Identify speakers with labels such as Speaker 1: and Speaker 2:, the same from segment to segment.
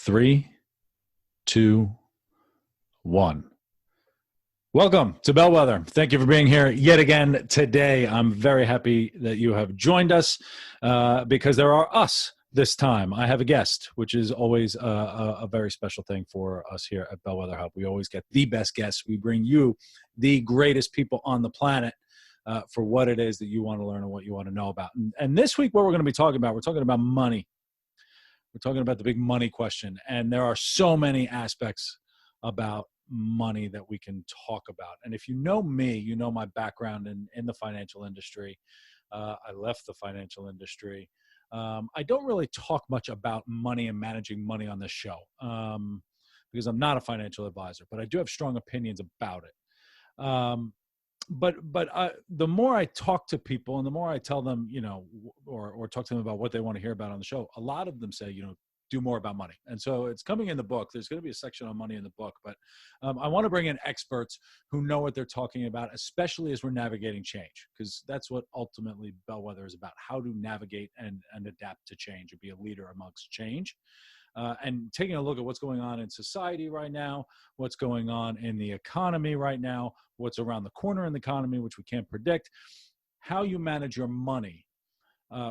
Speaker 1: Three, two, one. Welcome to Bellwether. Thank you for being here yet again today. I'm very happy that you have joined us because there are us this time. I have a guest, which is always a very special thing for us here at Bellwether Hub. We always get the best guests. We bring you the greatest people on the planet for what it is that you want to learn and what you want to know about. And this week, what we're going to be talking about, we're talking about money. We're talking about the big money question. And there are so many aspects about money that we can talk about. And if you know me, you know my background in the financial industry. I left the financial industry. I don't really talk much about money and managing money on this show because I'm not a financial advisor, but I do have strong opinions about it. But the more I talk to people and the more I tell them, or talk to them about what they want to hear about on the show, a lot of them say, do more about money. And so it's coming in the book. There's going to be a section on money in the book, but I want to bring in experts who know what they're talking about, especially as we're navigating change, because that's what ultimately Bellwether is about, how to navigate and adapt to change and be a leader amongst change. And taking a look at what's going on in society right now, what's going on in the economy right now, what's around the corner in the economy, which we can't predict, how you manage your money,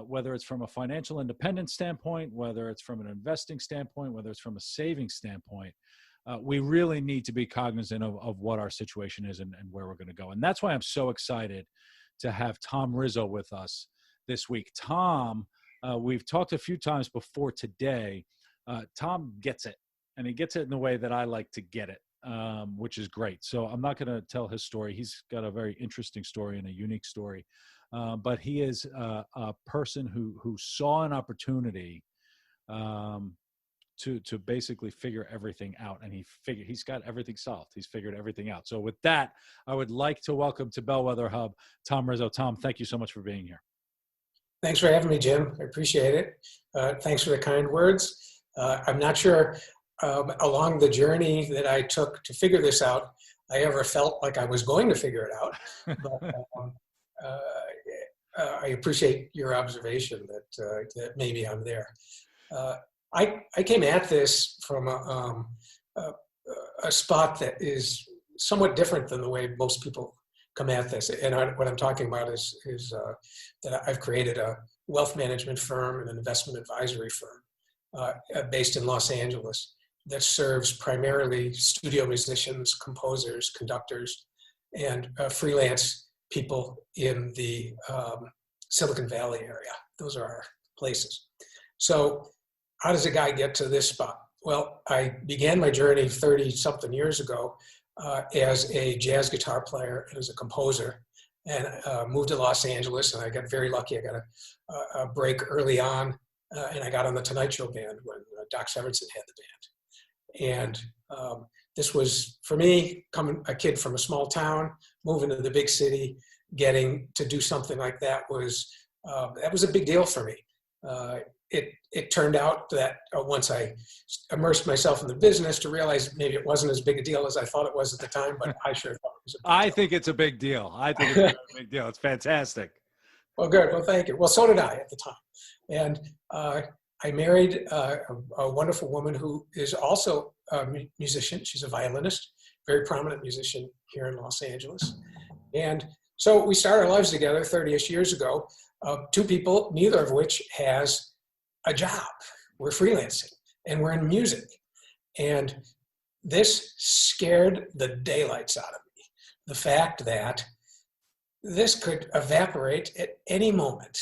Speaker 1: whether it's from a financial independence standpoint, whether it's from an investing standpoint, whether it's from a saving standpoint. We really need to be cognizant of what our situation is and where we're going to go. And that's why I'm so excited to have Tom Rizzo with us this week. Tom, we've talked a few times before today. Tom gets it, and he gets it in the way that I like to get it, which is great. So I'm not going to tell his story. He's got a very interesting story and a unique story, but he is a person who saw an opportunity to basically figure everything out, and he's got everything solved. He's figured everything out. So with that, I would like to welcome to Bellwether Hub Tom Rizzo. Tom, thank you so much for being here.
Speaker 2: Thanks for having me, Jim. I appreciate it. Thanks for the kind words. I'm not sure along the journey that I took to figure this out, I ever felt like I was going to figure it out. But I appreciate your observation that maybe I'm there. I came at this from a spot that is somewhat different than the way most people come at this. And what I'm talking about is that I've created a wealth management firm and an investment advisory firm based in Los Angeles that serves primarily studio musicians, composers, conductors, and freelance people in the Silicon Valley area. Those are our places. So how does a guy get to this spot? Well, I began my journey 30-something years ago as a jazz guitar player and as a composer, and moved to Los Angeles, and I got very lucky. I got a break early on, and I got on the Tonight Show band when Doc Severinsen had the band. And this was, for me, coming a kid from a small town, moving to the big city, getting to do something like that was a big deal for me. It turned out that once I immersed myself in the business to realize maybe it wasn't as big a deal as I thought it was at the time, but I sure thought it was a big deal.
Speaker 1: I think it's a big deal. I think it's a big deal. It's fantastic.
Speaker 2: Well, good. Well, thank you. Well, so did I at the time. And I married a wonderful woman who is also a musician. She's a violinist, very prominent musician here in Los Angeles. And so we started our lives together 30-ish years ago, two people, neither of which has a job. We're freelancing and we're in music. And this scared the daylights out of me. The fact that this could evaporate at any moment.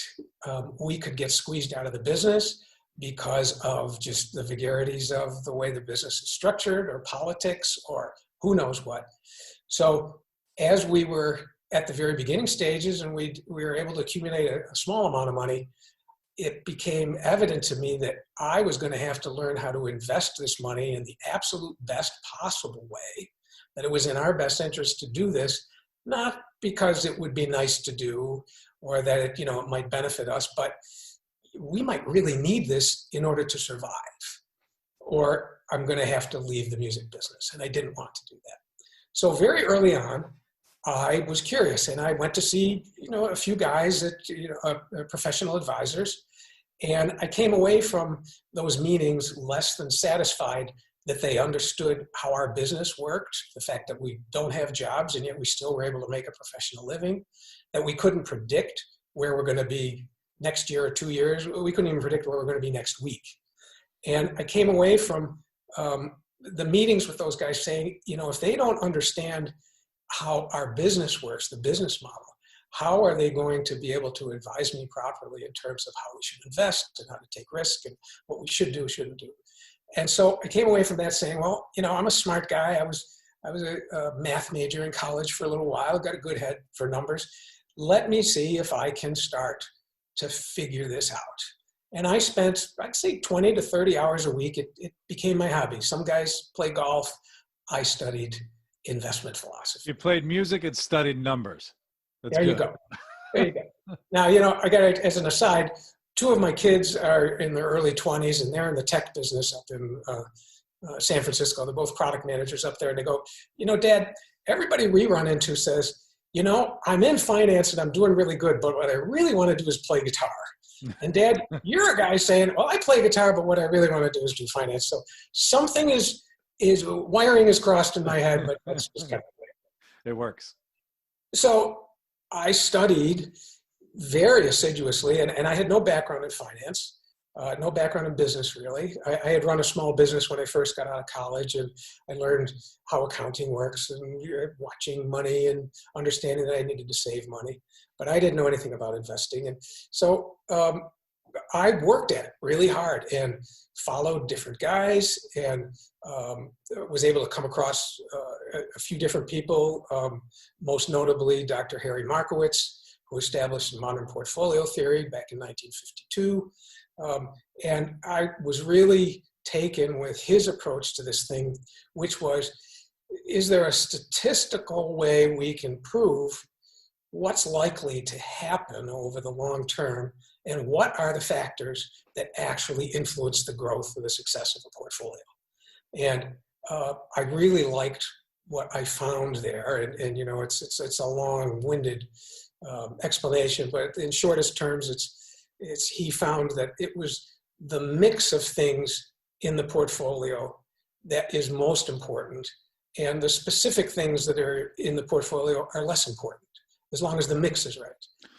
Speaker 2: We could get squeezed out of the business because of just the vagaries of the way the business is structured, or politics, or who knows what. So as we were at the very beginning stages and we were able to accumulate a small amount of money, it became evident to me that I was going to have to learn how to invest this money in the absolute best possible way, that it was in our best interest to do this, not because it would be nice to do or that it might benefit us, but we might really need this in order to survive, or I'm going to have to leave the music business. And I didn't want to do that. So very early on, I was curious, and I went to see, a few guys at, professional advisors, And I came away from those meetings less than satisfied that they understood how our business worked, the fact that we don't have jobs and yet we still were able to make a professional living, that we couldn't predict where we're going to be next year or 2 years. We couldn't even predict where we're going to be next week. And I came away from the meetings with those guys saying, if they don't understand how our business works, the business model, how are they going to be able to advise me properly in terms of how we should invest and how to take risk and what we should do, shouldn't do? And so I came away from that saying, well, I'm a smart guy. I was a math major in college for a little while, got a good head for numbers. Let me see if I can start to figure this out. And I spent, I'd say 20 to 30 hours a week. It became my hobby. Some guys play golf. I studied investment philosophy.
Speaker 1: You played music and studied numbers. That's
Speaker 2: there
Speaker 1: good.
Speaker 2: You go. There you go. Now, I got to, as an aside, 2 of my kids are in their early 20s and they're in the tech business up in San Francisco. They're both product managers up there. And they go, Dad, everybody we run into says, I'm in finance and I'm doing really good, but what I really want to do is play guitar. And Dad, you're a guy saying, well, I play guitar, but what I really want to do is do finance. So something is wiring is crossed in my head, but that's just kind of
Speaker 1: it works.
Speaker 2: So I studied very assiduously, and I had no background in finance, no background in business, really. I had run a small business when I first got out of college, and I learned how accounting works and watching money and understanding that I needed to save money. But I didn't know anything about investing. And so I worked at it really hard and followed different guys and was able to come across a few different people, most notably Dr. Harry Markowitz, who established modern portfolio theory back in 1952. And I was really taken with his approach to this thing, which was, is there a statistical way we can prove what's likely to happen over the long term, and what are the factors that actually influence the growth or the success of a portfolio? And I really liked what I found there. And it's a long-winded explanation, but in shortest terms, he found that it was the mix of things in the portfolio that is most important, and the specific things that are in the portfolio are less important, as long as the mix is right.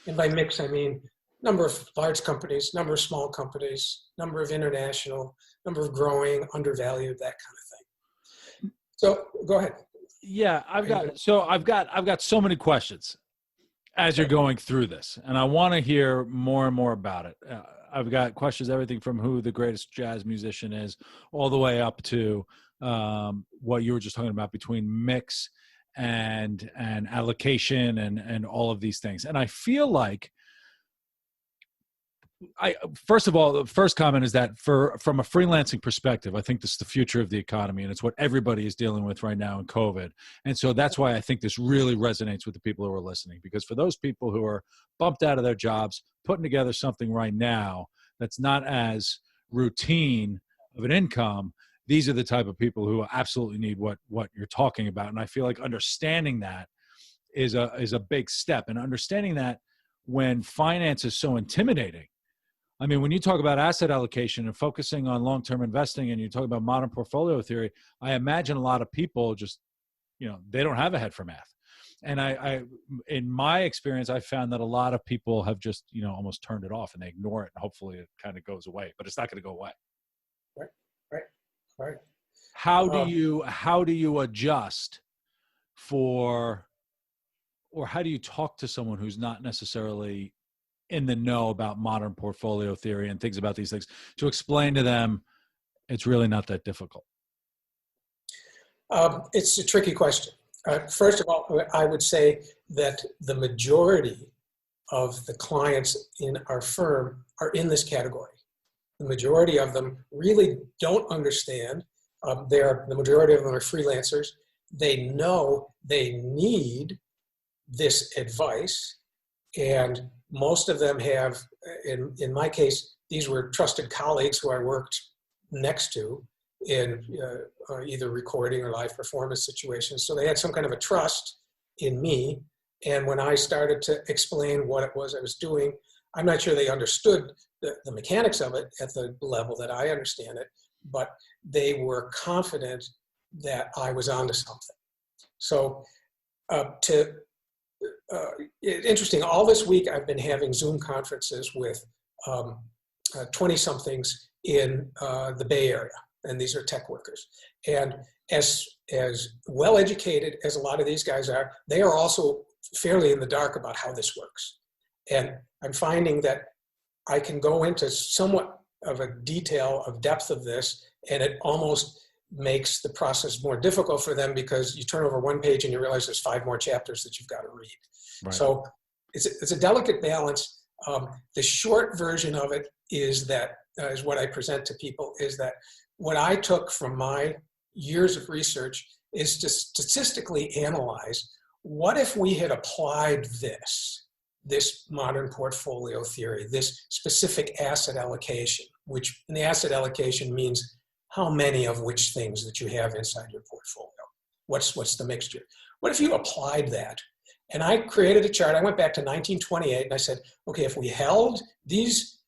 Speaker 2: And by mix, I mean number of large companies, number of small companies, number of international, number of growing, undervalued, that kind of thing. So go ahead.
Speaker 1: Yeah, I've got so many questions as you're going through this, and I want to hear more and more about it. I've got questions, everything from who the greatest jazz musician is, all the way up to what you were just talking about between mix and allocation and all of these things. And I feel like, first of all, the first comment is that from a freelancing perspective, I think this is the future of the economy, and it's what everybody is dealing with right now in COVID. And so that's why I think this really resonates with the people who are listening, because for those people who are bumped out of their jobs, putting together something right now that's not as routine of an income, these are the type of people who absolutely need what you're talking about. And I feel like understanding that is a big step, and understanding that when finance is so intimidating. I mean, when you talk about asset allocation and focusing on long-term investing, and you talk about modern portfolio theory, I imagine a lot of people just, they don't have a head for math. And I in my experience, I found that a lot of people have just, almost turned it off and they ignore it, and hopefully it kind of goes away, but it's not going to go away.
Speaker 2: Right.
Speaker 1: How do you adjust or how do you talk to someone who's not necessarily in the know about modern portfolio theory and things about these things, to explain to them it's really not that difficult?
Speaker 2: It's a tricky question. First of all, I would say that the majority of the clients in our firm are in this category. The majority of them really don't understand. The majority of them are freelancers. They know they need this advice, and most of them have, in my case, these were trusted colleagues who I worked next to in either recording or live performance situations. So they had some kind of a trust in me. And when I started to explain what it was I was doing, I'm not sure they understood the mechanics of it at the level that I understand it, but they were confident that I was onto something. So interesting, all this week I've been having Zoom conferences with 20-somethings in the Bay Area, and these are tech workers. And as well-educated as a lot of these guys are, they are also fairly in the dark about how this works. And I'm finding that I can go into somewhat of a detail of depth of this, and it almost makes the process more difficult for them because you turn over one page and you realize there's 5 more chapters that you've got to read. Right. So it's a delicate balance. The short version of it is that, is what I present to people, is that what I took from my years of research is to statistically analyze, what if we had applied this modern portfolio theory, this specific asset allocation, which in the asset allocation means how many of which things that you have inside your portfolio. What's the mixture? What if you applied that? And I created a chart. I went back to 1928 and I said, okay, if we held these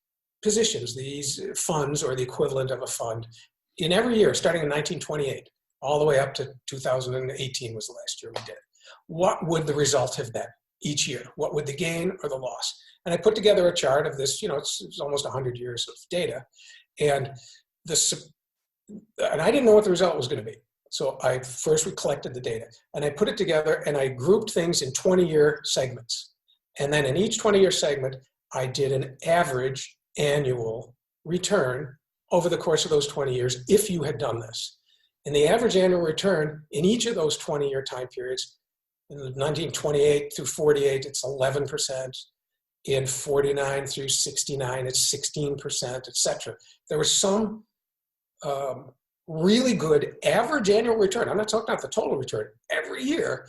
Speaker 2: positions, these funds or the equivalent of a fund, in every year, starting in 1928, all the way up to 2018 was the last year we did, what would the result have been each year? What would the gain or the loss? And I put together a chart of this, it's almost 100 years of data. And I didn't know what the result was going to be. So we collected the data and I put it together and I grouped things in 20-year segments. And then in each 20-year segment, I did an average annual return over the course of those 20 years if you had done this. And the average annual return in each of those 20-year time periods, in 1928 through 48, it's 11%. In 49 through 69, it's 16%, et cetera. There was some really good average annual return. I'm not talking about the total return. Every year,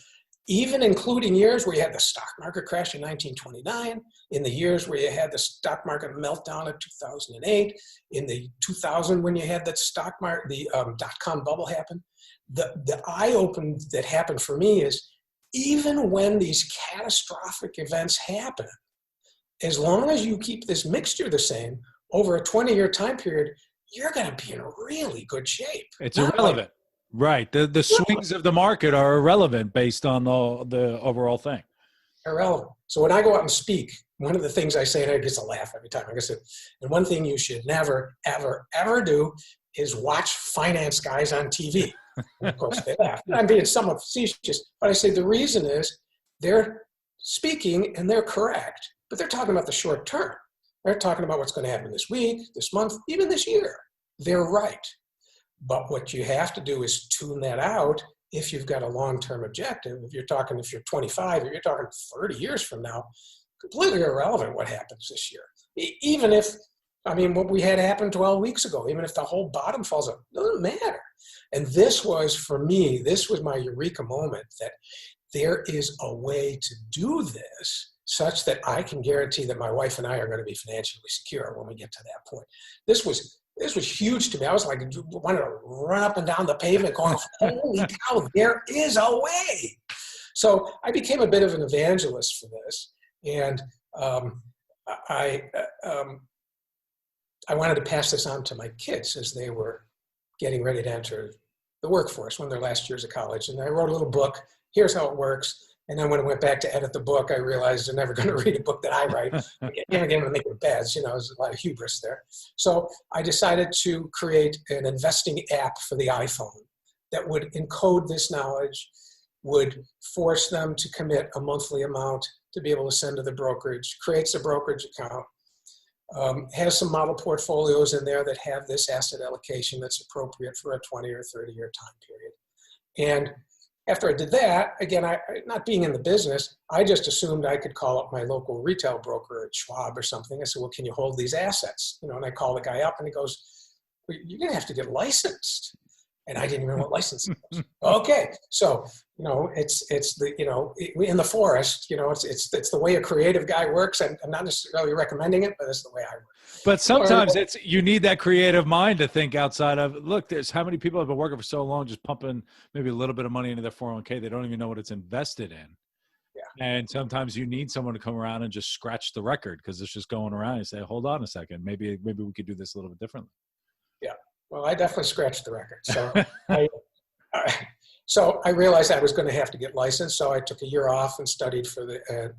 Speaker 2: even including years where you had the stock market crash in 1929, in the years where you had the stock market meltdown in 2008, in the 2000 when you had the stock market, the dot-com bubble happen. The eye-open that happened for me is, even when these catastrophic events happen, as long as you keep this mixture the same over a 20-year time period, you're going to be in really good shape.
Speaker 1: It's irrelevant. Right. The swings of the market are irrelevant based on the overall thing.
Speaker 2: Irrelevant. So when I go out and speak, one of the things I say, and I get a laugh every time, like I said, and one thing you should never, ever, ever do is watch finance guys on TV. And of course, they laugh. I'm being somewhat facetious, but I say the reason is they're speaking and they're correct, but they're talking about the short term. They're talking about what's going to happen this week, this month, even this year. They're right. But what you have to do is tune that out if you've got a long-term objective. If you're 25, if you're talking 30 years from now, completely irrelevant what happens this year. Even if, what we had happen 12 weeks ago, even if the whole bottom falls out, it doesn't matter. And this was, for me, this was my eureka moment, that there is a way to do this such that I can guarantee that my wife and I are going to be financially secure when we get to that point. This was huge to me. I was like, wanted to run up and down the pavement going, holy cow, there is a way. So I became a bit of an evangelist for this. And I wanted to pass this on to my kids as they were getting ready to enter the workforce, one of their last years of college. And I wrote a little book, here's how it works. And then when I went back to edit the book, I realized they're never going to read a book that I write. Again, to make it bad. There's a lot of hubris there. So I decided to create an investing app for the iPhone that would encode this knowledge, would force them to commit a monthly amount to be able to send to the brokerage, creates a brokerage account, has some model portfolios in there that have this asset allocation that's appropriate for a 20 or 30-year time period. And after I did that, again, not being in the business, I just assumed I could call up my local retail broker at Schwab or something. I said, well, can you hold these assets? And I call the guy up and he goes, well, you're going to have to get licensed. And I didn't even know what licensing was. Okay. So, it's in the forest, it's the way a creative guy works. I'm not necessarily recommending it, but it's the way I work.
Speaker 1: But sometimes you need that creative mind to think outside of, look, there's how many people have been working for so long, just pumping maybe a little bit of money into their 401k. They don't even know what it's invested in. And sometimes you need someone to come around and just scratch the record because it's just going around and say, hold on a second, maybe we could do this a little bit differently.
Speaker 2: Yeah. Well, I definitely scratched the record. So so I realized I was going to have to get licensed. So I took a year off and studied for the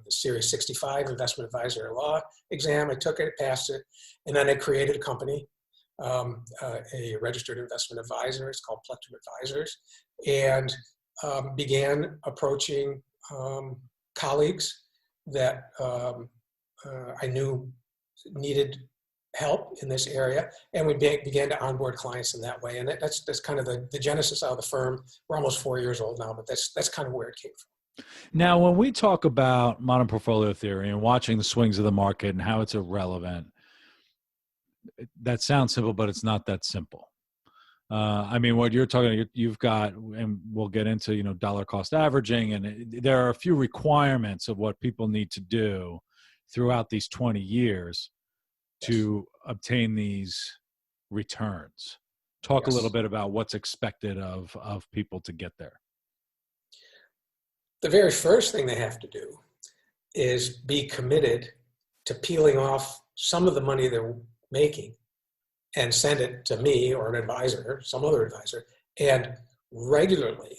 Speaker 2: Series 65 Investment Advisor Law exam. I took it, passed it, and then I created a company, a registered investment advisor. It's called Plectrum Advisors, and began approaching colleagues that I knew needed help in this area, and we began to onboard clients in that way. And that's kind of the genesis of the firm. We're almost 4 years old now, but that's kind of where it came from.
Speaker 1: Now, when we talk about modern portfolio theory and watching the swings of the market and how it's irrelevant, that sounds simple, but it's not that simple. I mean, what you're talking, you've got, and we'll get into, dollar cost averaging, and there are a few requirements of what people need to do throughout these 20 years to obtain these returns. Talk a little bit about what's expected of people to get there.
Speaker 2: The very first thing they have to do is be committed to peeling off some of the money they're making and send it to me or an advisor, some other advisor, and regularly,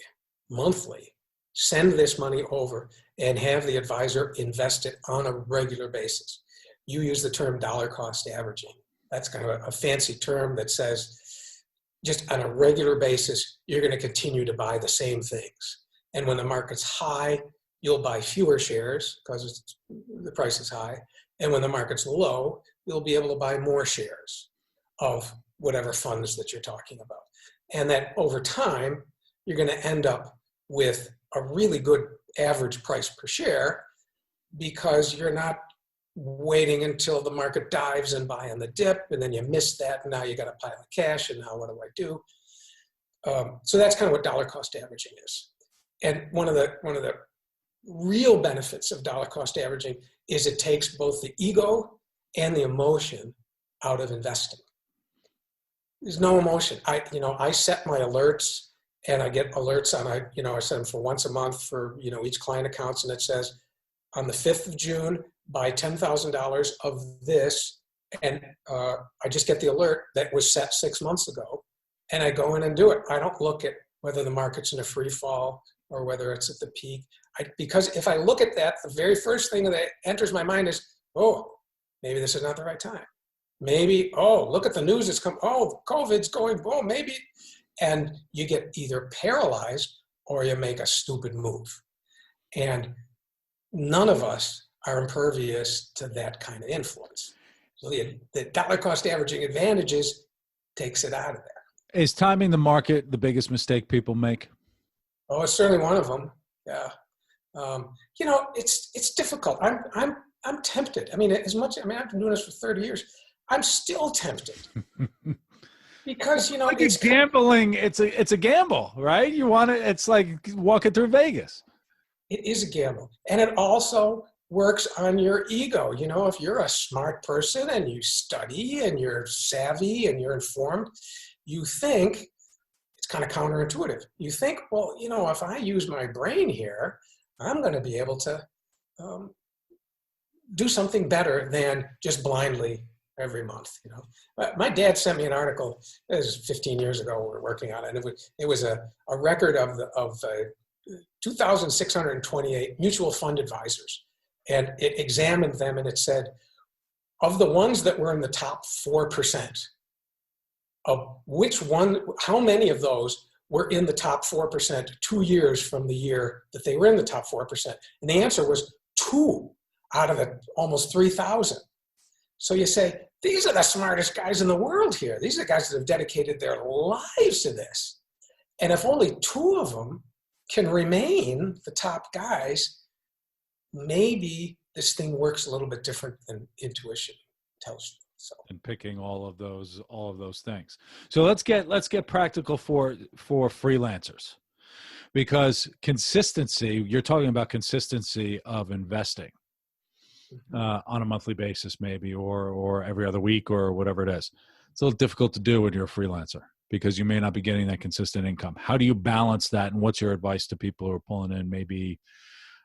Speaker 2: monthly, send this money over and have the advisor invest it on a regular basis. You use the term dollar cost averaging. That's kind of a fancy term that says just on a regular basis, you're going to continue to buy the same things. And when the market's high, you'll buy fewer shares because the price is high. And when the market's low, you'll be able to buy more shares of whatever funds that you're talking about. And that over time, you're going to end up with a really good average price per share because you're not waiting until the market dives and buy on the dip, and then you miss that, and now you got a pile of cash, and now what do I do? So that's kind of what dollar cost averaging is. And one of the real benefits of dollar cost averaging is it takes both the ego and the emotion out of investing. There's no emotion. I set my alerts, and I get alerts on, I set them for once a month for, each client accounts, and it says on the 5th of June, buy $10,000 of this. And I just get the alert that was set 6 months ago, and I go in and do it. I don't look at whether the market's in a free fall or whether it's at the peak. Because if I look at that, the very first thing that enters my mind is, oh, maybe this is not the right time. Maybe, oh, look at the news that's come. Oh, COVID's going, oh, maybe. And you get either paralyzed or you make a stupid move. And none of us are impervious to that kind of influence. So the dollar cost averaging advantages takes it out of there.
Speaker 1: Is timing the market the biggest mistake people make?
Speaker 2: Oh, it's certainly one of them. Yeah. It's difficult. I'm tempted. I've been doing this for 30 years. I'm still tempted. Because,
Speaker 1: like it's gambling. It's a gamble, right? You want to, it's like walking through Vegas.
Speaker 2: It is a gamble. And it also works on your ego. If you're a smart person and you study and you're savvy and you're informed, you think, it's kind of counterintuitive. You think, well, if I use my brain here, I'm going to be able to do something better than just blindly every month. My dad sent me an article. This was 15 years ago. We were working on it. And it was a record of 2,628 mutual fund advisors. And it examined them, and it said, of the ones that were in the top 4%, of which one, how many of those were in the top 4% 2 years from the year that they were in the top 4%? And the answer was 2 out of the almost 3,000. So you say, these are the smartest guys in the world here. These are the guys that have dedicated their lives to this. And if only 2 of them can remain the top guys, maybe this thing works a little bit different than intuition tells you. So.
Speaker 1: And picking all of those things. So let's get practical for freelancers, because consistency, you're talking about consistency of investing on a monthly basis, maybe, or every other week or whatever it is. It's a little difficult to do when you're a freelancer because you may not be getting that consistent income. How do you balance that? And what's your advice to people who are pulling in maybe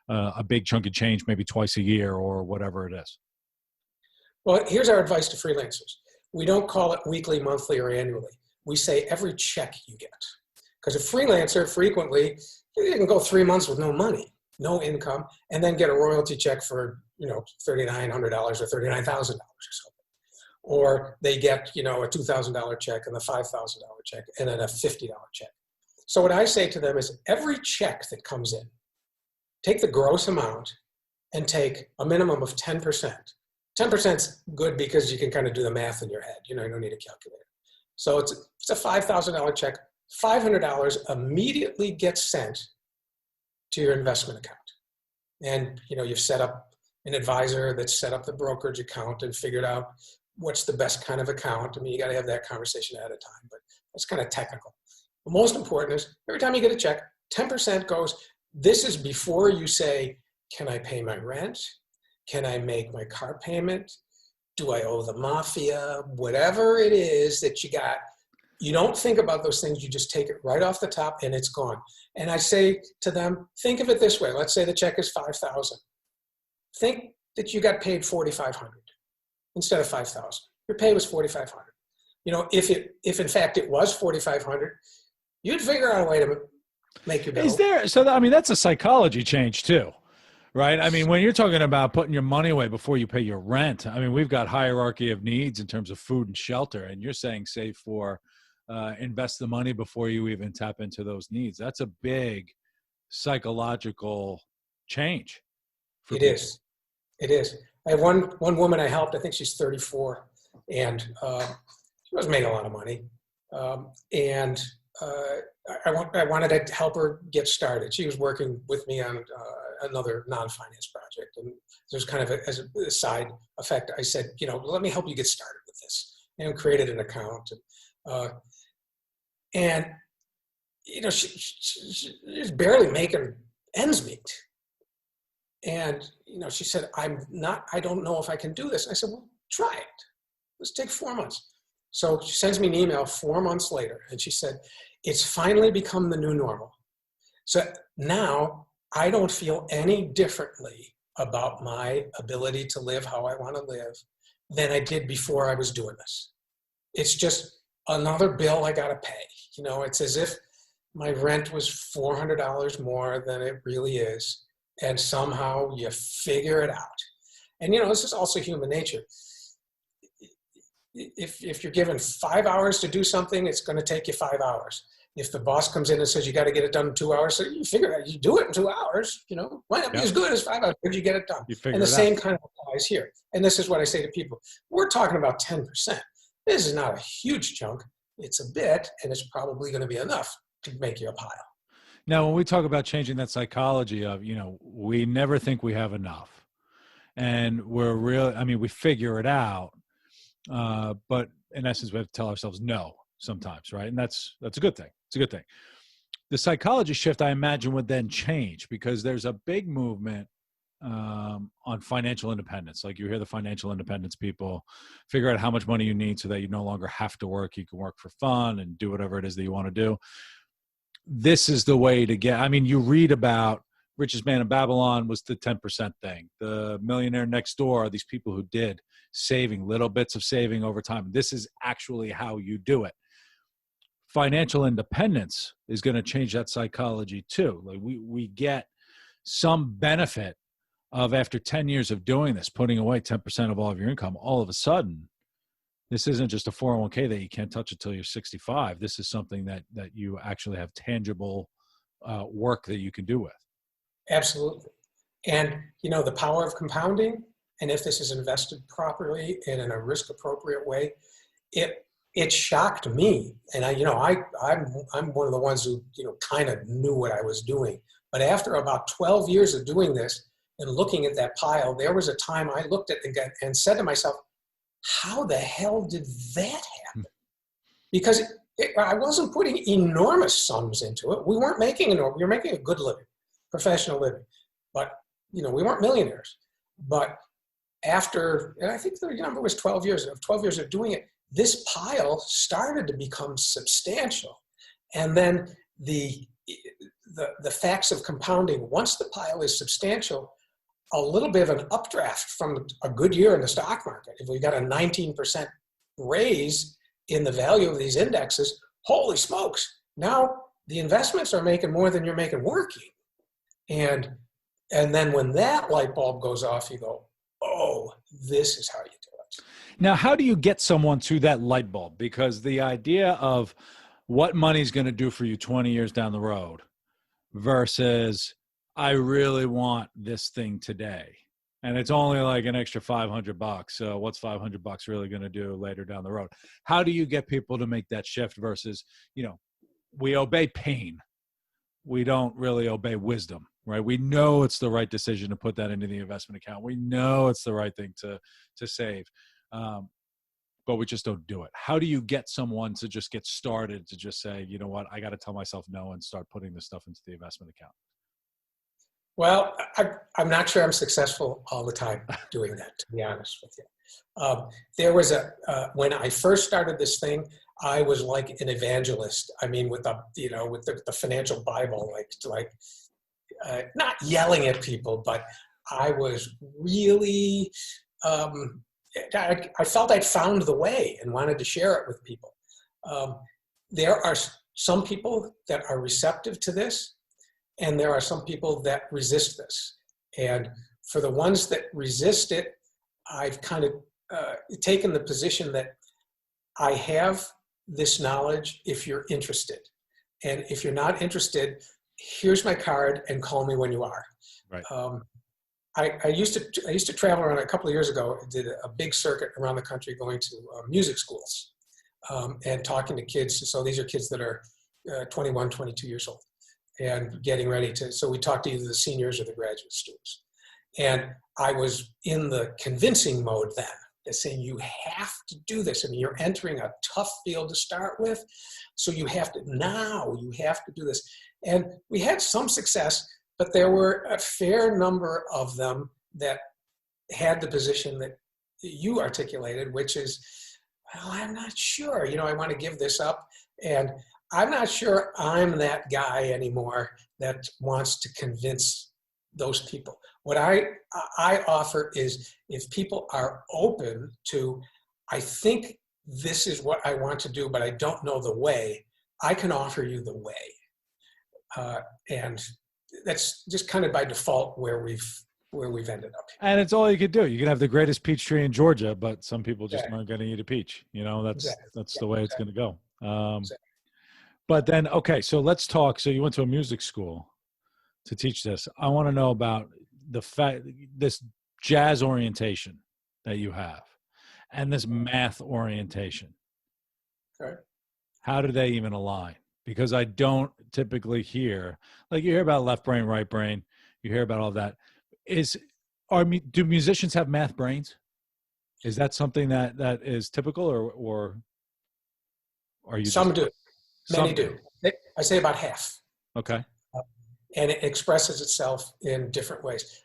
Speaker 1: a big chunk of change maybe twice a year or whatever it is?
Speaker 2: Well, here's our advice to freelancers. We don't call it weekly, monthly, or annually. We say every check you get. Because a freelancer frequently, you can go 3 months with no money, no income, and then get a royalty check for, $3,900 or $39,000 or something. Or they get, a $2,000 check and a $5,000 check and then a $50 check. So what I say to them is every check that comes in, take the gross amount and take a minimum of 10%. 10% is good because you can kind of do the math in your head. You don't need a calculator. So it's a $5,000 check. $500 immediately gets sent to your investment account. And, you've set up an advisor that's set up the brokerage account and figured out what's the best kind of account. I mean, you got to have that conversation ahead of time, but that's kind of technical. The most important is every time you get a check, 10% goes. This is before you say, can I pay my rent? Can I make my car payment? Do I owe the mafia? Whatever it is that you got, you don't think about those things. You just take it right off the top and it's gone. And I say to them, think of it this way. Let's say the check is $5,000. Think that you got paid $4,500 instead of $5,000. Your pay was $4,500. If in fact it was $4,500, you'd figure out a way to make your bill.
Speaker 1: That's a psychology change too, right? I mean, when you're talking about putting your money away before you pay your rent, I mean, we've got hierarchy of needs in terms of food and shelter, and you're saying save for, invest the money before you even tap into those needs. That's a big psychological change.
Speaker 2: It is. I have one woman I helped. I think she's 34, and she wasn't making a lot of money. I wanted to help her get started. She was working with me on another non-finance project, and there's kind of as a side effect. I said, let me help you get started with this, and created an account. She's barely making ends meet. And, she said, I don't know if I can do this. And I said, well, try it. Let's take 4 months. So she sends me an email 4 months later, and she said, it's finally become the new normal. So now I don't feel any differently about my ability to live how I want to live than I did before I was doing this. It's just another bill I got to pay. It's as if my rent was $400 more than it really is. And somehow you figure it out. And, this is also human nature. If you're given 5 hours to do something, it's going to take you 5 hours. If the boss comes in and says you got to get it done in 2 hours, so you figure it out. You do it in 2 hours, might not be as good as 5 hours, but you get it done. And the same kind of applies here. And this is what I say to people. We're talking about 10%. This is not a huge chunk. It's a bit, and it's probably going to be enough to make you a pile.
Speaker 1: Now, when we talk about changing that psychology of, we never think we have enough, and we figure it out. But in essence, we have to tell ourselves no sometimes, right? And that's a good thing. It's a good thing. The psychology shift, I imagine, would then change because there's a big movement on financial independence. Like you hear the financial independence people figure out how much money you need so that you no longer have to work. You can work for fun and do whatever it is that you want to do. This is the way to get, you read about richest man in Babylon was the 10% thing. The millionaire next door are these people who did saving, little bits of saving over time. This is actually how you do it. Financial independence is going to change that psychology too. Like we get some benefit of after 10 years of doing this, putting away 10% of all of your income, all of a sudden, this isn't just a 401k that you can't touch until you're 65. This is something that you actually have tangible work that you can do with.
Speaker 2: Absolutely. And, the power of compounding, and if this is invested properly and in a risk-appropriate way, it shocked me. And I'm one of the ones who, kind of knew what I was doing. But after about 12 years of doing this and looking at that pile, there was a time I looked at it and said to myself, how the hell did that happen? Because I wasn't putting enormous sums into it. We weren't making we were making a good living, professional living, but we weren't millionaires. But after, and I think the number was 12 years of doing it, this pile started to become substantial. And then the the facts of compounding, once the pile is substantial, a little bit of an updraft from a good year in the stock market, if we got a 19% raise in the value of these indexes, holy smokes, now the investments are making more than you're making working. And then when that light bulb goes off, you go, oh, this is how you do it.
Speaker 1: Now, how do you get someone to that light bulb? Because the idea of what money's going to do for you 20 years down the road versus I really want this thing today. And it's only like an extra $500. So what's $500 really going to do later down the road? How do you get people to make that shift versus, we obey pain. We don't really obey wisdom, right? We know it's the right decision to put that into the investment account. We know it's the right thing to save, but we just don't do it. How do you get someone to just get started to just say, you know what, I got to tell myself no and start putting this stuff into the investment account?
Speaker 2: Well, I'm not sure I'm successful all the time doing that, to be honest with you. There was when I first started this thing, I was like an evangelist. I mean, with the financial Bible, like not yelling at people, but I was really, I felt I'd found the way and wanted to share it with people. There are some people that are receptive to this, and there are some people that resist this. And for the ones that resist it, I've kind of taken the position that I have this knowledge if you're interested. And if you're not interested, here's my card and call me when you are.
Speaker 1: Right.
Speaker 2: I used to travel around a couple of years ago. I did a big circuit around the country going to music schools and talking to kids. So these are kids that are 21, 22 years old and getting ready to, so we talked to either the seniors or the graduate students. And I was in the convincing mode then, saying you have to do this. I mean, you're entering a tough field to start with, so you have to do this. And we had some success, but there were a fair number of them that had the position that you articulated, which is, well, I'm not sure, I want to give this up. And I'm not sure I'm that guy anymore that wants to convince those people. What I offer is, if people are open to, I think this is what I want to do, but I don't know the way, I can offer you the way. And that's just kind of by default where we've ended up.
Speaker 1: And it's all you could do. You can have the greatest peach tree in Georgia, but some people just
Speaker 2: Exactly.
Speaker 1: aren't going to eat a peach. That's
Speaker 2: Exactly.
Speaker 1: the way it's going to go.
Speaker 2: Exactly.
Speaker 1: But then, okay, so let's talk. So you went to a music school to teach this. I want to know about this jazz orientation that you have and this math orientation.
Speaker 2: Okay.
Speaker 1: How do they even align? Because I don't typically hear, like you hear about left brain, right brain, you hear about all that. Do musicians have math brains? Is that something that is typical or are you?
Speaker 2: Some do. Many
Speaker 1: Some
Speaker 2: do. I say about half.
Speaker 1: Okay.
Speaker 2: And it expresses itself in different ways,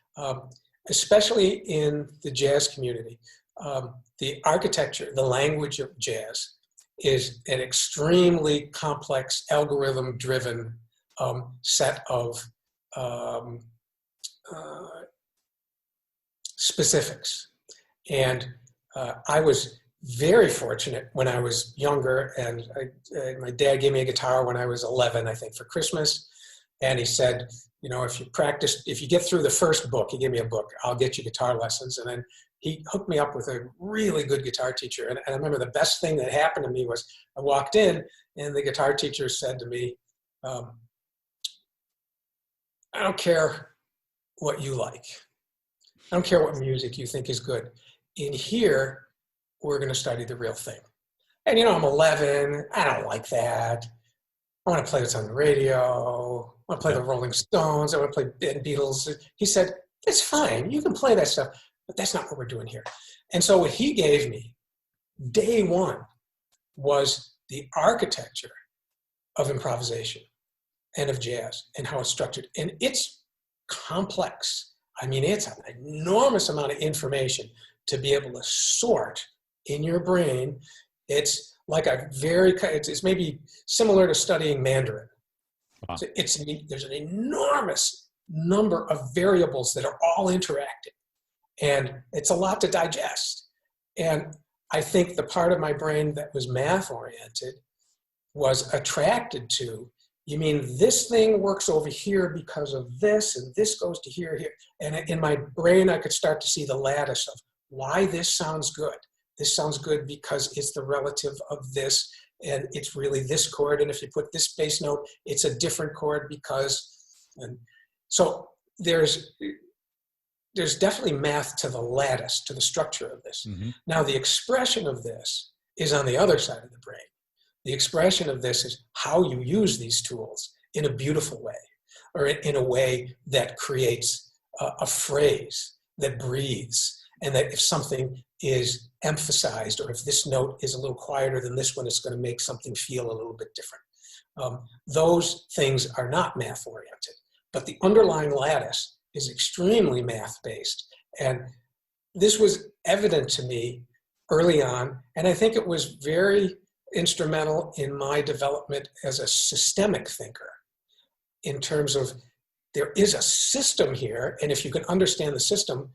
Speaker 2: especially in the jazz community. The architecture, the language of jazz is an extremely complex, algorithm-driven set of specifics. And I was very fortunate when I was younger, and my dad gave me a guitar when I was 11, I think, for Christmas. And he said, if you get through the first book, he gave me a book, I'll get you guitar lessons. And then he hooked me up with a really good guitar teacher. And I remember the best thing that happened to me was I walked in and the guitar teacher said to me, I don't care what you like. I don't care what music you think is good. In here, we're going to study the real thing. And I'm 11. I don't like that. I want to play what's on the radio. I want to play the Rolling Stones. I want to play the Beatles. He said, it's fine. You can play that stuff, but that's not what we're doing here. And so what he gave me, day one, was the architecture of improvisation and of jazz and how it's structured. And it's complex. I mean, it's an enormous amount of information to be able to sort in your brain. It's like it's maybe similar to studying Mandarin.
Speaker 1: Wow.
Speaker 2: So there's an enormous number of variables that are all interacting, and it's a lot to digest. And I think the part of my brain that was math oriented was attracted to, you mean this thing works over here because of this, and this goes to here. And in my brain, I could start to see the lattice of why this sounds good. This sounds good because it's the relative of this, and it's really this chord. And if you put this bass note, it's a different chord because, and so there's definitely math to the lattice, to the structure of this.
Speaker 1: Mm-hmm.
Speaker 2: Now, the expression of this is on the other side of the brain. The expression of this is how you use these tools in a beautiful way, or in a way that creates a phrase that breathes, and that if something is emphasized, or if this note is a little quieter than this one, it's going to make something feel a little bit different. Those things are not math-oriented, but the underlying lattice is extremely math-based. And this was evident to me early on, and I think it was very instrumental in my development as a systemic thinker, in terms of there is a system here, and if you can understand the system,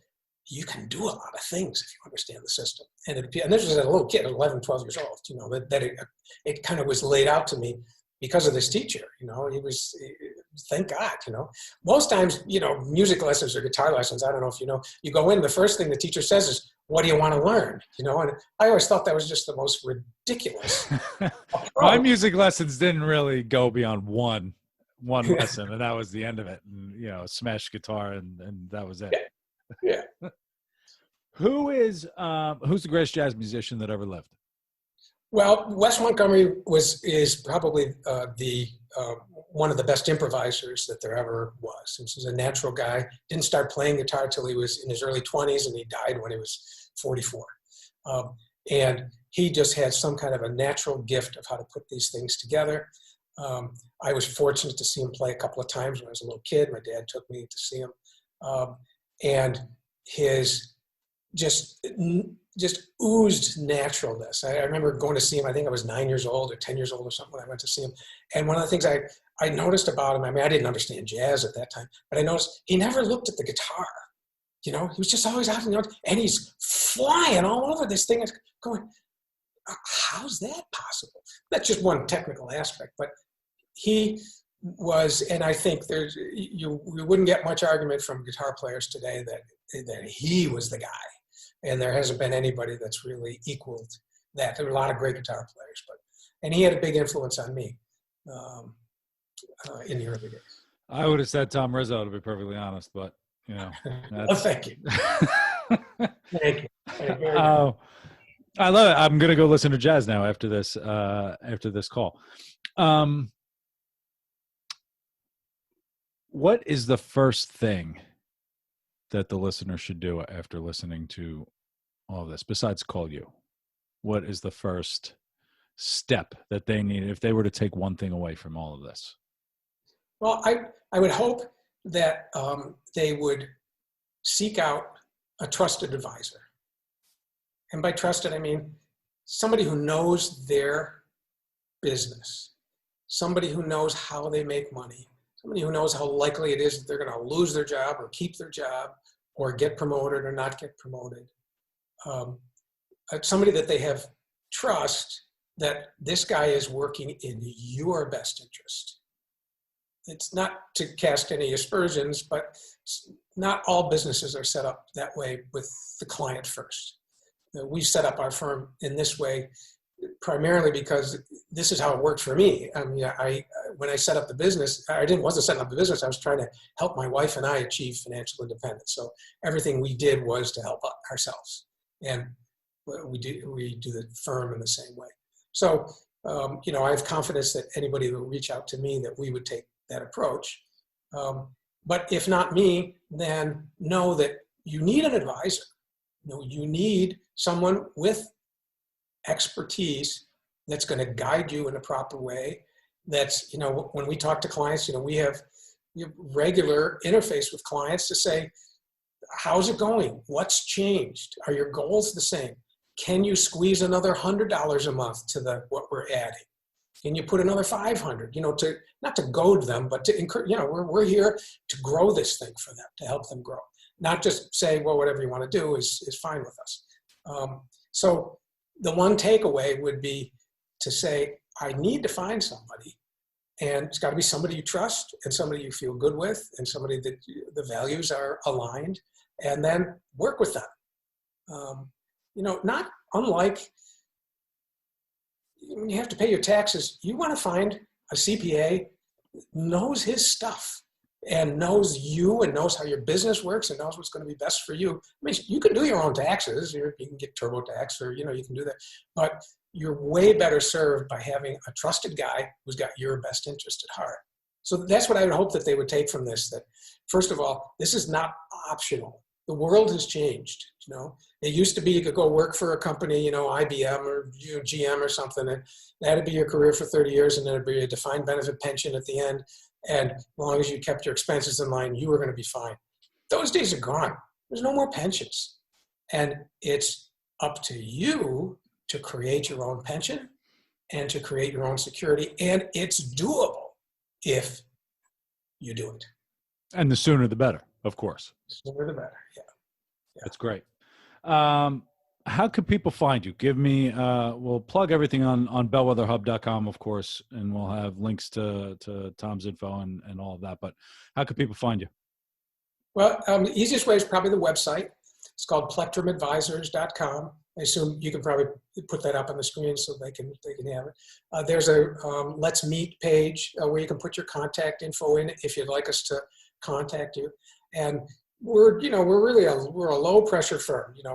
Speaker 2: you can do a lot of things if you understand the system. And this was as a little kid, 11, 12 years old, that it kind of was laid out to me because of this teacher. He was, thank God, Most times, music lessons or guitar lessons, I don't know if you go in, the first thing the teacher says is, what do you want to learn? And I always thought that was just the most ridiculous approach.
Speaker 1: My music lessons didn't really go beyond one lesson, and that was the end of it. And, smash guitar, and that was it.
Speaker 2: Yeah.
Speaker 1: Who's the greatest jazz musician that ever lived?
Speaker 2: Well, Wes Montgomery is probably one of the best improvisers that there ever was. He was a natural guy. Didn't start playing guitar till he was in his early 20s, and he died when he was 44. And he just had some kind of a natural gift of how to put these things together. I was fortunate to see him play a couple of times when I was a little kid. My dad took me to see him. And his just oozed naturalness. I remember going to see him, I think I was 9 years old or 10 years old or something when I went to see him. And one of the things I noticed about him, I didn't understand jazz at that time, but I noticed he never looked at the guitar. He was just always out, and he's flying all over this thing. Going, how's that possible? That's just one technical aspect, but he was, and I think you wouldn't get much argument from guitar players today that he was the guy. And there hasn't been anybody that's really equaled that. There were a lot of great guitar players, and he had a big influence on me in the early days.
Speaker 1: I would have said Tom Rizzo, to be perfectly honest, but
Speaker 2: Well, thank you. Thank you.
Speaker 1: I love it. I'm gonna go listen to jazz now after this call. What is the first thing that the listener should do after listening to all of this, besides call you? What is the first step that they need if they were to take one thing away from all of this?
Speaker 2: Well, I would hope that they would seek out a trusted advisor. And by trusted, I mean somebody who knows their business, somebody who knows how they make money, somebody who knows how likely it is that they're going to lose their job or keep their job or get promoted or not get promoted. Somebody that they have trust that this guy is working in your best interest. It's not to cast any aspersions, but not all businesses are set up that way with the client first. We set up our firm in this way primarily because this is how it worked for me. When I set up the business, wasn't setting up the business. I was trying to help my wife and I achieve financial independence. So everything we did was to help ourselves, and we do the firm in the same way. So I have confidence that anybody that will reach out to me, that we would take that approach. But if not me, then know that you need an advisor. You need someone with expertise that's going to guide you in a proper way. That's, when we talk to clients, we have regular interface with clients to say, how's it going? What's changed? Are your goals the same? Can you squeeze another $100 a month to what we're adding? and you put another 500, to not to goad them, but to encourage, we're here to grow this thing for them, to help them grow. Not just say, well, whatever you want to do is fine with us. So the one takeaway would be to say, I need to find somebody, and it's got to be somebody you trust and somebody you feel good with and somebody that the values are aligned, and then work with them. Not unlike when you have to pay your taxes, you want to find a CPA that knows his stuff and knows you and knows how your business works and knows what's going to be best for you. I mean, you can do your own taxes. You can get TurboTax, or, you can do that. But you're way better served by having a trusted guy who's got your best interest at heart. So that's what I would hope that they would take from this, that first of all, this is not optional. The world has changed. It used to be you could go work for a company, IBM or GM or something, and that'd be your career for 30 years, and then it'd be a defined benefit pension at the end. And as long as you kept your expenses in line, you were going to be fine. Those days are gone. There's no more pensions. And it's up to you to create your own pension and to create your own security. And it's doable if you do it.
Speaker 1: And the sooner the better, of course.
Speaker 2: The sooner the better, yeah.
Speaker 1: That's great. How can people find you? Give me, we'll plug everything on bellwetherhub.com, of course, and we'll have links to Tom's info and all of that. But how can people find you?
Speaker 2: Well, the easiest way is probably the website. It's called plektrumadvisors.com. I assume you can probably put that up on the screen so they can have it. There's a Let's Meet page where you can put your contact info in if you'd like us to contact you. And we're a low pressure firm. These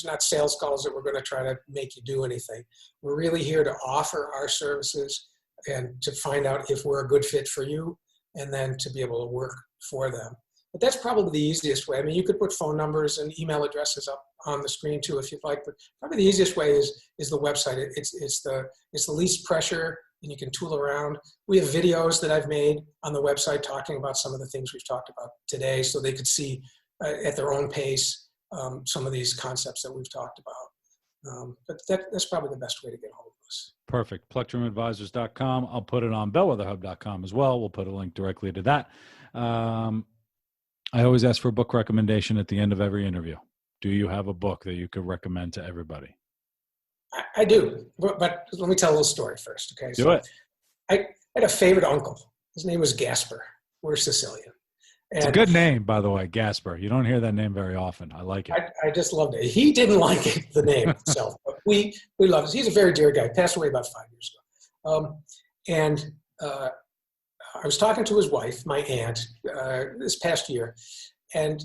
Speaker 2: are not sales calls that we're going to try to make you do anything. We're really here to offer our services and to find out if we're a good fit for you, and then to be able to work for them. But that's probably the easiest way. I mean, you could put phone numbers and email addresses up on the screen too if you'd like, but probably the easiest way is the website. It's the least pressure, and you can tool around. We have videos that I've made on the website talking about some of the things we've talked about today, so they could see at their own pace some of these concepts that we've talked about. But that's probably the best way to get a hold of us.
Speaker 1: Perfect. Plektrumadvisors.com. I'll put it on bellwetherhub.com as well. We'll put a link directly to that. I always ask for a book recommendation at the end of every interview. Do you have a book that you could recommend to everybody?
Speaker 2: I do, but let me tell a little story first, okay?
Speaker 1: Do it.
Speaker 2: I had a favorite uncle. His name was Gasper. We're Sicilian.
Speaker 1: It's a good name, by the way, Gasper. You don't hear that name very often. I like it.
Speaker 2: I just loved it. He didn't like the name itself, but we love it. He's a very dear guy. Passed away about 5 years ago. I was talking to his wife, my aunt, this past year, and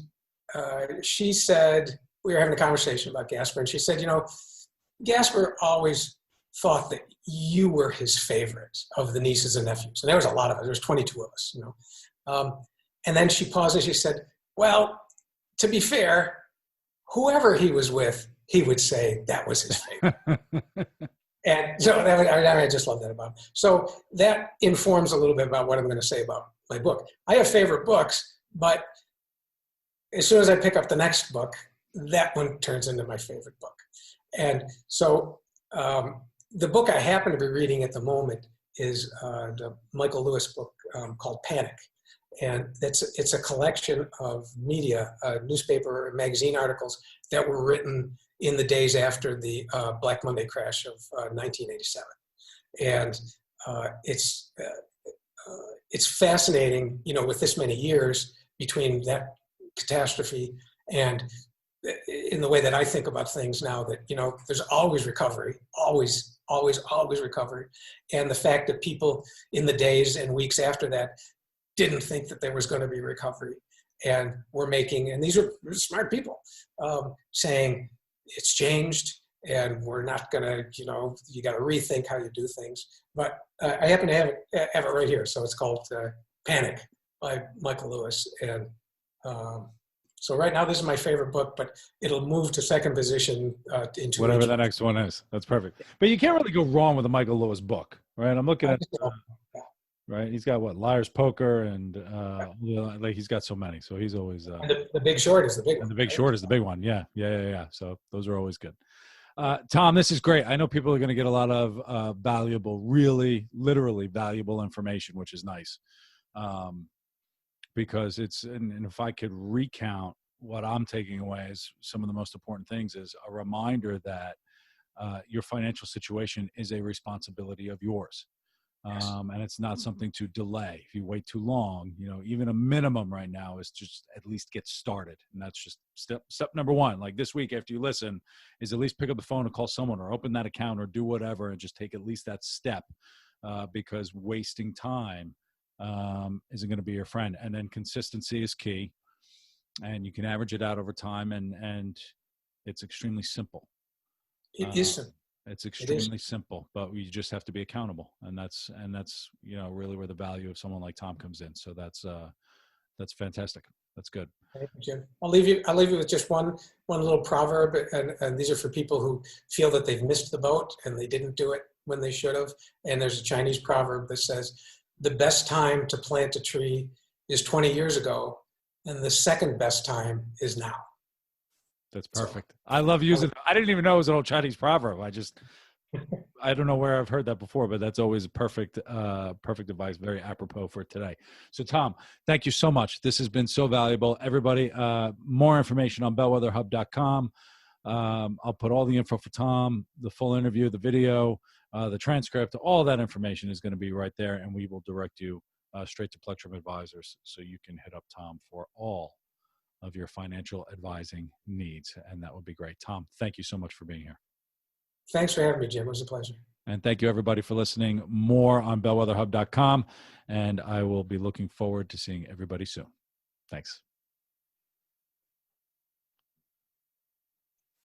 Speaker 2: she said, we were having a conversation about Gasper, and she said, Gasper always thought that you were his favorite of the nieces and nephews. And there was a lot of us. There was 22 of us, And then she paused and she said, well, to be fair, whoever he was with, he would say that was his favorite. And so I just love that about him. So that informs a little bit about what I'm going to say about my book. I have favorite books, but as soon as I pick up the next book, that one turns into my favorite book. And so the book I happen to be reading at the moment is the Michael Lewis book called Panic. And it's a collection of media, newspaper and magazine articles that were written in the days after the Black Monday crash of 1987. And it's fascinating, with this many years between that catastrophe and in the way that I think about things now, that, there's always recovery, always recovery. And the fact that people in the days and weeks after that didn't think that there was going to be recovery, and we're making, and these are smart people, saying it's changed and we're not going to, you got to rethink how you do things. But I happen to have it right here. So it's called Panic by Michael Lewis. And so right now, this is my favorite book, but it'll move to second position into
Speaker 1: whatever the next one is. That's perfect. But you can't really go wrong with a Michael Lewis book, right? I'm looking at, right? He's got what? Liar's Poker, and he's got so many. So he's always.
Speaker 2: And the Big Short is the big one.
Speaker 1: And the Big Short is the big one. Yeah. So those are always good. Tom, this is great. I know people are going to get a lot of valuable, really, literally valuable information, which is nice. Um, because and if I could recount what I'm taking away as some of the most important things is a reminder that your financial situation is a responsibility of yours.
Speaker 2: Yes.
Speaker 1: And it's not something to delay. If you wait too long, even a minimum right now is just at least get started. And that's just step number one. Like this week after you listen is at least pick up the phone and call someone or open that account or do whatever and just take at least that step because wasting time isn't going to be your friend. And then consistency is key, and you can average it out over time, and it's extremely simple.
Speaker 2: It is simple.
Speaker 1: It's
Speaker 2: It is.
Speaker 1: extremely simple, but we just have to be accountable, and that's really where the value of someone like Tom comes in. So that's fantastic. That's good.
Speaker 2: Thank you, Jim. I'll leave you with just one little proverb, and these are for people who feel that they've missed the boat and they didn't do it when they should have. And there's a Chinese proverb that says, "The best time to plant a tree is 20 years ago, and the second best time is now."
Speaker 1: That's perfect. So, I love using it. I didn't even know it was an old Chinese proverb. I don't know where I've heard that before, but that's always perfect advice. Very apropos for today. So Tom, thank you so much. This has been so valuable. Everybody, more information on bellwetherhub.com. I'll put all the info for Tom, the full interview, the video, the transcript, all that information is going to be right there. And we will direct you straight to Plectrum Advisors. So you can hit up Tom for all of your financial advising needs. And that would be great. Tom, thank you so much for being here.
Speaker 2: Thanks for having me, Jim. It was a pleasure.
Speaker 1: And thank you, everybody, for listening. More on bellwetherhub.com. And I will be looking forward to seeing everybody soon. Thanks.